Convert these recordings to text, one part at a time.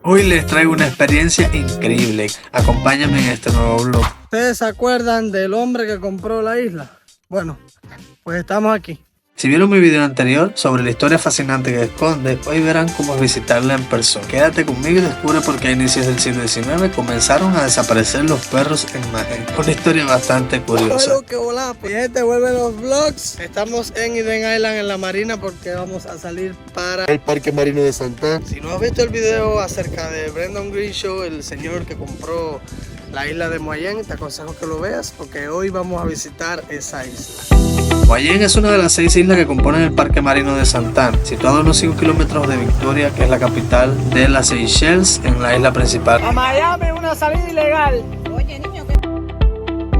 Hoy les traigo una experiencia increíble. Acompáñame en este nuevo vlog. ¿Ustedes se acuerdan del hombre que compró la isla? Bueno, pues estamos aquí. Si vieron mi video anterior sobre la historia fascinante que esconde, hoy verán cómo es visitarla en persona. Quédate conmigo y descubre por qué a inicios del siglo XIX comenzaron a desaparecer los perros en Mahé. Una historia bastante curiosa. Hola, que hola, gente, vuelven los vlogs. Estamos en Eden Island en la marina porque vamos a salir para el Parque Marino de Santana. Si no has visto el video acerca de Brendan Greenshaw, el señor que compró la isla de Moyenne, te aconsejo que lo veas porque hoy vamos a visitar esa isla. Moyenne es una de las 6 islas que componen el Parque Marino de Santana, situado a unos 5 kilómetros de Victoria, que es la capital de las Seychelles, en la isla principal. A Miami, una salida ilegal. Oye, niño,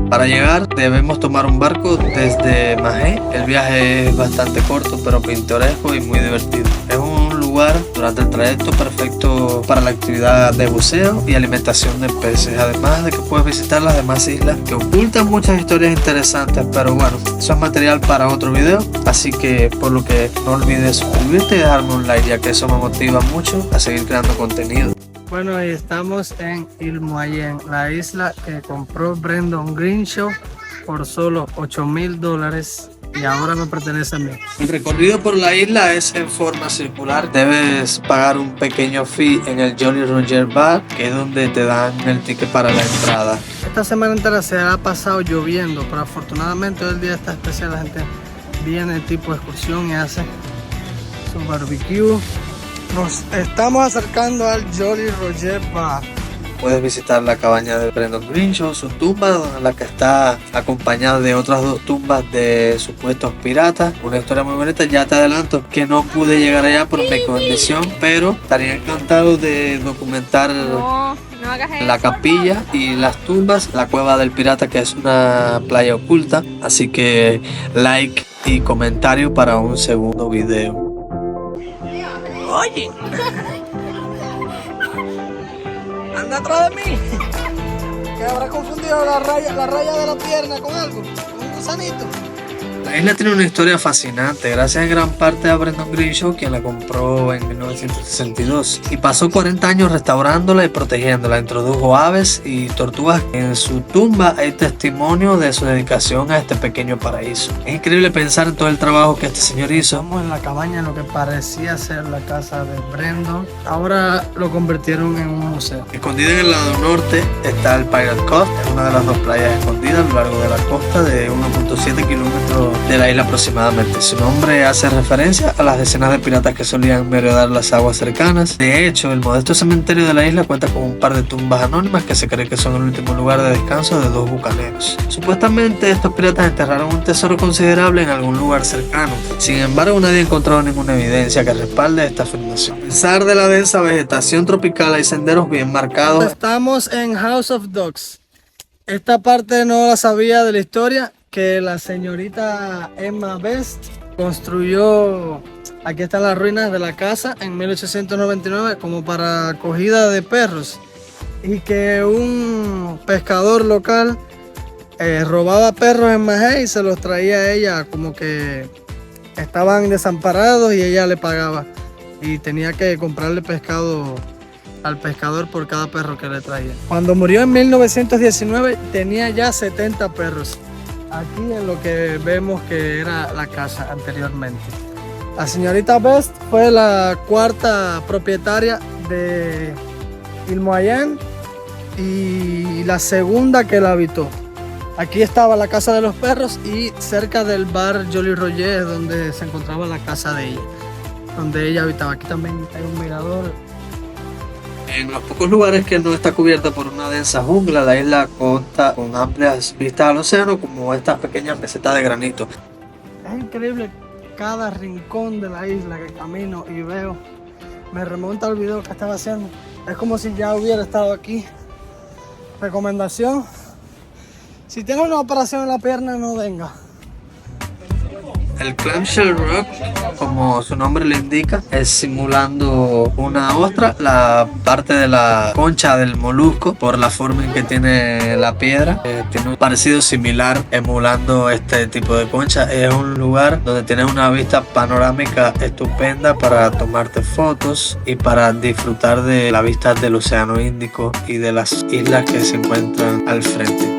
Para llegar debemos tomar un barco desde Mahé. El viaje es bastante corto pero pintoresco y muy divertido. Es un lugar durante el trayecto perfecto para la actividad de buceo y alimentación de peces, además de que puedes visitar las demás islas que ocultan muchas historias interesantes, pero bueno, eso es material para otro video, así que por lo que no olvides suscribirte y dejarme un like, ya que eso me motiva mucho a seguir creando contenido. Bueno, y estamos en Île Moyenne, la isla que compró Brendan Greenshaw por solo $8,000 y ahora me pertenece a mí. El recorrido por la isla es en forma circular. Debes pagar un pequeño fee en el Jolly Roger Bar, que es donde te dan el ticket para la entrada. Esta semana entera se ha pasado lloviendo, pero afortunadamente hoy el día está especial. La gente viene tipo excursión y hace su barbecue. Nos estamos acercando al Jolly Roger Bar. Puedes visitar la cabaña de Brendan Greenshaw, su tumba, donde la que está acompañada de otras 2 tumbas de supuestos piratas. Una historia muy bonita. Ya te adelanto que no pude llegar allá por mi condición, pero estaría encantado de documentar no hagas eso. la capilla y las tumbas, la cueva del pirata, que es una playa oculta. Así que like y comentario para un segundo video. Oye, anda atrás de mí. Que habrá confundido la raya de la pierna con algo, con un gusanito. La isla tiene una historia fascinante, gracias en gran parte a Brendan Greenshaw, quien la compró en 1962 y pasó 40 años restaurándola y protegiéndola. Introdujo aves y tortugas. En su tumba hay testimonio de su dedicación a este pequeño paraíso. Es increíble pensar en todo el trabajo que este señor hizo. Estamos en la cabaña en lo que parecía ser la casa de Brendan. Ahora lo convirtieron en un museo. Escondida en el lado norte está el Pirate Cove, es una de las 2 playas escondidas a lo largo de la costa de 1.7 kilómetros de la isla aproximadamente. Su nombre hace referencia a las decenas de piratas que solían merodear las aguas cercanas. De hecho, el modesto cementerio de la isla cuenta con un par de tumbas anónimas que se cree que son el último lugar de descanso de 2 bucaneros. Supuestamente estos piratas enterraron un tesoro considerable en algún lugar cercano. Sin embargo, nadie ha encontrado ninguna evidencia que respalde esta afirmación. A pesar de la densa vegetación tropical, hay senderos bien marcados. Estamos en House of Dogs. Esta parte no la sabía de la historia, que la señorita Emma Best construyó. Aquí están las ruinas de la casa en 1899 como para acogida de perros, y que un pescador local robaba perros en Mahé y se los traía a ella, como que estaban desamparados y ella le pagaba y tenía que comprarle pescado al pescador por cada perro que le traía. Cuando murió en 1919 tenía ya 70 perros. Aquí en lo que vemos que era la casa anteriormente. La señorita Best fue la 4ª propietaria de Île Moyenne y la 2ª que la habitó. Aquí estaba la casa de los perros y cerca del bar Jolly Roger es donde se encontraba la casa de ella, donde ella habitaba. Aquí también hay un mirador. En los pocos lugares que no está cubierta por una densa jungla, la isla consta con amplias vistas al océano, como estas pequeñas mesetas de granito. Es increíble cada rincón de la isla que camino y veo. Me remonta al video que estaba haciendo. Es como si ya hubiera estado aquí. Recomendación: si tienes una operación en la pierna, no venga. El clamshell rock, como su nombre le indica, es simulando una ostra, la parte de la concha del molusco, por la forma en que tiene la piedra. Tiene un parecido similar emulando este tipo de concha. Es un lugar donde tienes una vista panorámica estupenda para tomarte fotos y para disfrutar de la vista del Océano Índico y de las islas que se encuentran al frente.